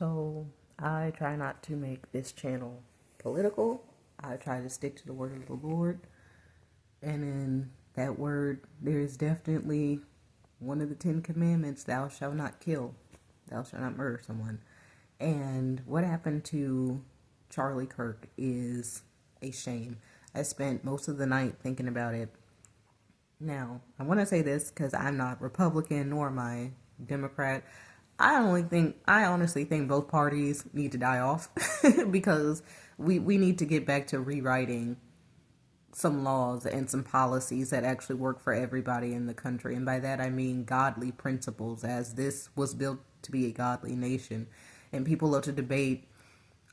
So I try not to make this channel political. I try to stick to the word of the Lord. And in that word, there is definitely one of the 10 commandments: thou shalt not kill, thou shalt not murder someone. And what happened to Charlie Kirk is a shame. I spent most of the night thinking about it. Now, I want to say this because I'm not Republican nor am I Democrat. I honestly think both parties need to die off because we need to get back to rewriting some laws and some policies that actually work for everybody in the country. And by that I mean godly principles, as this was built to be a godly nation. And people love to debate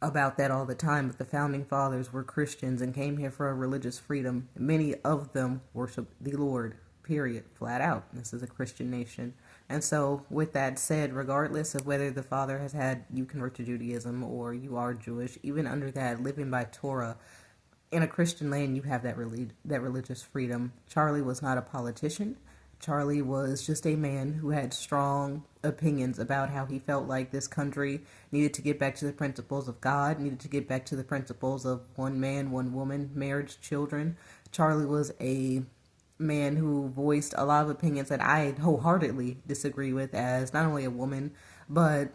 about that all the time, but the founding fathers were Christians and came here for a religious freedom. Many of them worship the Lord, period, flat out. This is a Christian nation. And so with that said, regardless of whether the father has had you convert to Judaism or you are Jewish, even under that, living by Torah, in a Christian land, you have that religious freedom. Charlie was not a politician. Charlie was just a man who had strong opinions about how he felt like this country needed to get back to the principles of God, needed to get back to the principles of one man, one woman, marriage, children. Charlie was a man who voiced a lot of opinions that I wholeheartedly disagree with, as not only a woman, but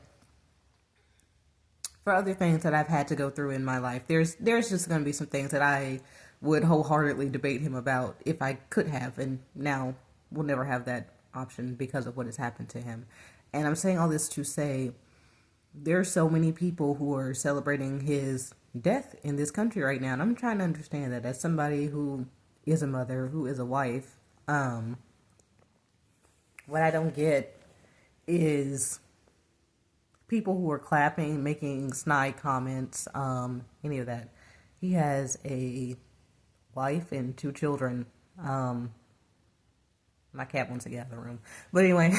for other things that I've had to go through in my life. There's just going to be some things that I would wholeheartedly debate him about if I could have, and now we'll never have that option because of what has happened to him. And I'm saying all this to say there are so many people who are celebrating his death in this country right now, and I'm trying to understand that as somebody who is a mother, who is a wife. What I don't get is people who are clapping, making snide comments, any of that. He has a wife and 2 children. My cat wants to get out of the room. But anyway,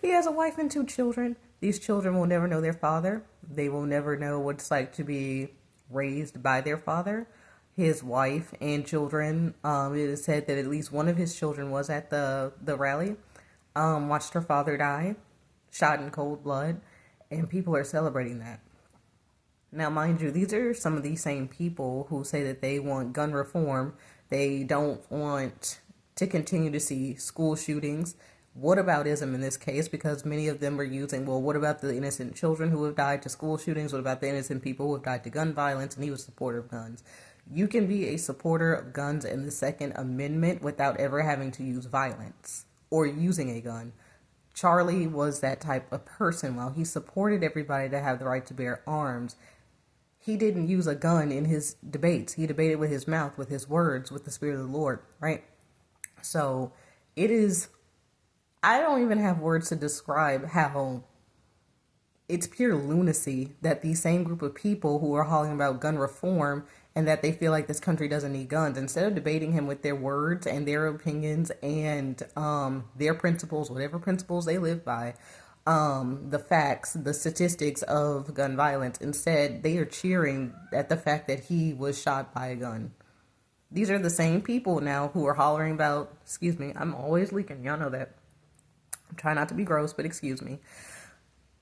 he has a wife and 2 children. These children will never know their father. They will never know what it's like to be raised by their father. His wife and children, it is said that at least one of his children was at the rally, watched her father die, shot in cold blood, and people are celebrating that. Now, mind you, these are some of these same people who say that they want gun reform. They don't want to continue to see school shootings. Whataboutism in this case, because many of them are using, well, what about the innocent children who have died to school shootings? What about the innocent people who have died to gun violence? And he was a supporter of guns. You can be a supporter of guns and the Second Amendment without ever having to use violence or using a gun. Charlie was that type of person. While he supported everybody to have the right to bear arms, he didn't use a gun in his debates. He debated with his mouth, with his words, with the Spirit of the Lord, right? So it is, I don't even have words to describe how it's pure lunacy that these same group of people who are hollering about gun reform and that they feel like this country doesn't need guns, instead of debating him with their words and their opinions and their principles, whatever principles they live by, the facts, the statistics of gun violence, instead they are cheering at the fact that he was shot by a gun. These are the same people now who are hollering about, excuse me, I'm always leaking, y'all know that. I'm trying not to be gross, but excuse me.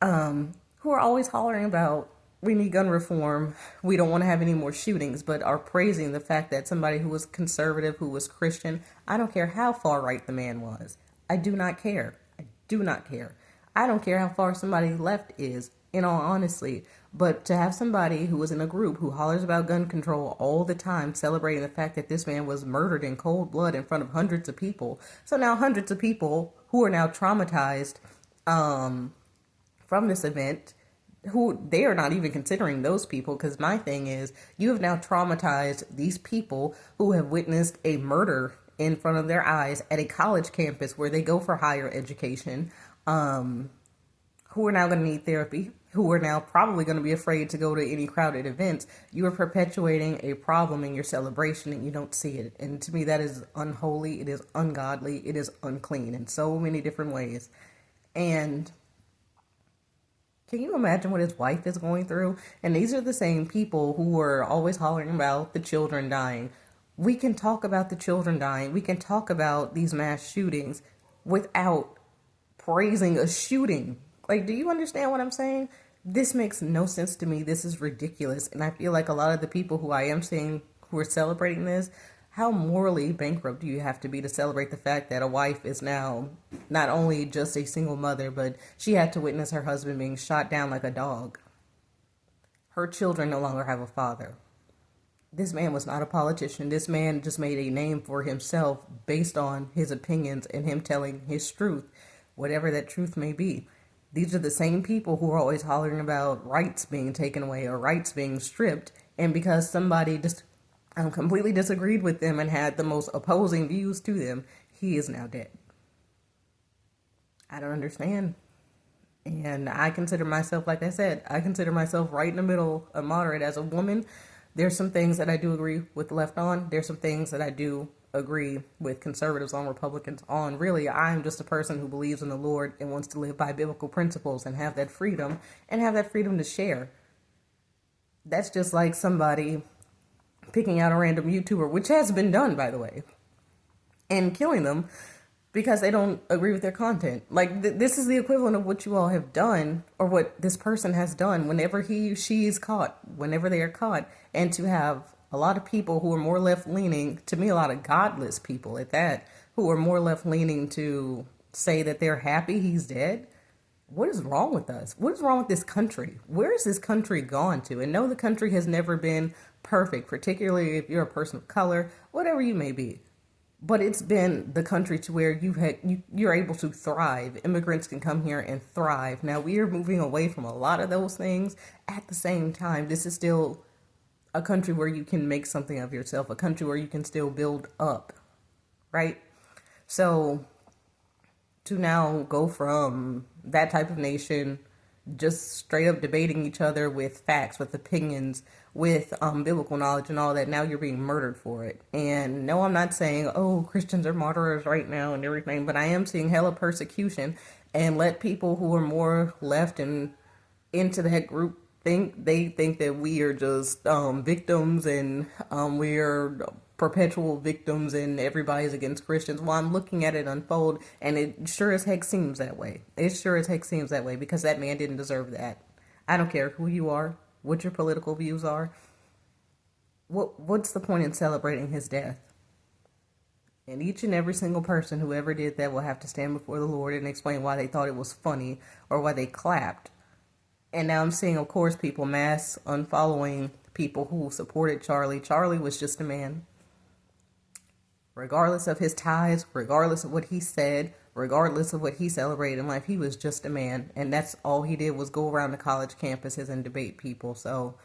Who are always hollering about, we need gun reform, we don't want to have any more shootings, but are praising the fact that somebody who was conservative, who was Christian, I don't care how far right the man was. I do not care. I do not care. I don't care how far somebody left is, in all honesty. But to have somebody who was in a group who hollers about gun control all the time, celebrating the fact that this man was murdered in cold blood in front of hundreds of people. So now hundreds of people who are now traumatized from this event, who they are not even considering those people, because my thing is, you have now traumatized these people who have witnessed a murder in front of their eyes at a college campus where they go for higher education, who are now going to need therapy, who are now probably going to be afraid to go to any crowded events. You are perpetuating a problem in your celebration and you don't see it. And to me, that is unholy. It is ungodly. It is unclean in so many different ways. And can you imagine what his wife is going through? And these are the same people who are always hollering about the children dying. We can talk about the children dying. We can talk about these mass shootings without praising a shooting. Like, do you understand what I'm saying? This makes no sense to me. This is ridiculous. And I feel like a lot of the people who I am seeing who are celebrating this, how morally bankrupt do you have to be to celebrate the fact that a wife is now not only just a single mother, but she had to witness her husband being shot down like a dog? Her children no longer have a father. This man was not a politician. This man just made a name for himself based on his opinions and him telling his truth, whatever that truth may be. These are the same people who are always hollering about rights being taken away or rights being stripped. And because somebody just completely disagreed with them and had the most opposing views to them, he is now dead. I don't understand. And I consider myself, like I said, I consider myself right in the middle, a moderate. As a woman, there's some things that I do agree with the left on. There's some things that I do agree with conservatives on, Republicans on. Really, I'm just a person who believes in the Lord and wants to live by biblical principles and have that freedom to share. That's just like somebody picking out a random YouTuber, which has been done, by the way, and killing them because they don't agree with their content. Like, this is the equivalent of what you all have done, or what this person has done whenever she is caught, whenever they are caught. And to have a lot of people who are more left-leaning, to me, a lot of godless people at that, who are more left-leaning to say that they're happy he's dead. What is wrong with us? What is wrong with this country? Where has this country gone to? And no, the country has never been perfect, particularly if you're a person of color, whatever you may be. But it's been the country to where you're able to thrive. Immigrants can come here and thrive. Now, we are moving away from a lot of those things. At the same time, this is still a country where you can make something of yourself, a country where you can still build up, right? So to now go from that type of nation just straight up debating each other with facts, with opinions, with biblical knowledge and all that, now you're being murdered for it. And no, I'm not saying, oh, Christians are martyrs right now and everything, but I am seeing hella persecution. And let people who are more left and into that group think that we are just victims, and we are perpetual victims and everybody's against Christians. Well, I'm looking at it unfold, and it sure as heck seems that way. It sure as heck seems that way, because that man didn't deserve that. I don't care who you are, what your political views are. What's the point in celebrating his death? And each and every single person who ever did that will have to stand before the Lord and explain why they thought it was funny or why they clapped. And now I'm seeing, of course, people mass unfollowing people who supported Charlie. Charlie was just a man. Regardless of his ties, regardless of what he said, regardless of what he celebrated in life, he was just a man. And that's all he did, was go around the college campuses and debate people. So,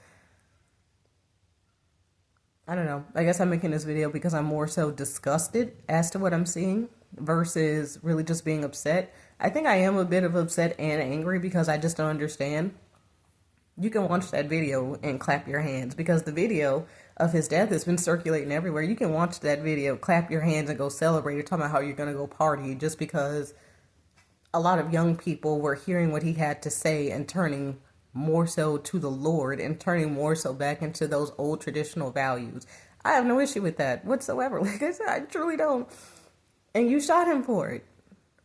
I don't know. I guess I'm making this video because I'm more so disgusted as to what I'm seeing versus really just being upset. I think I am a bit of upset and angry because I just don't understand. You can watch that video and clap your hands, because the video of his death has been circulating everywhere. You can watch that video, clap your hands, and go celebrate. You're talking about how you're going to go party just because a lot of young people were hearing what he had to say and turning more so to the Lord and turning more so back into those old traditional values. I have no issue with that whatsoever. Like I said, I truly don't. And you shot him for it.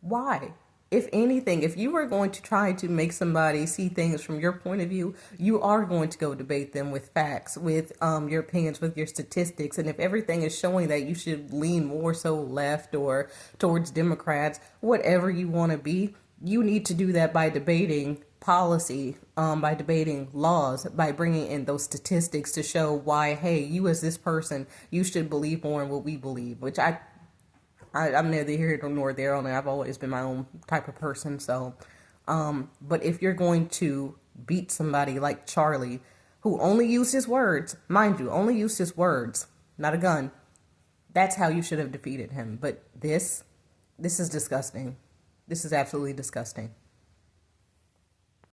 Why? If anything, if you were going to try to make somebody see things from your point of view, you are going to go debate them with facts, with your opinions, with your statistics. And if everything is showing that you should lean more so left or towards Democrats, whatever you want to be, you need to do that by debating policy, by debating laws, by bringing in those statistics to show why, hey, you as this person, you should believe more in what we believe, which I'm neither here nor there on it. I've always been my own type of person. So, but if you're going to beat somebody like Charlie, who only used his words, mind you, only used his words, not a gun, that's how you should have defeated him. But this is disgusting. This is absolutely disgusting.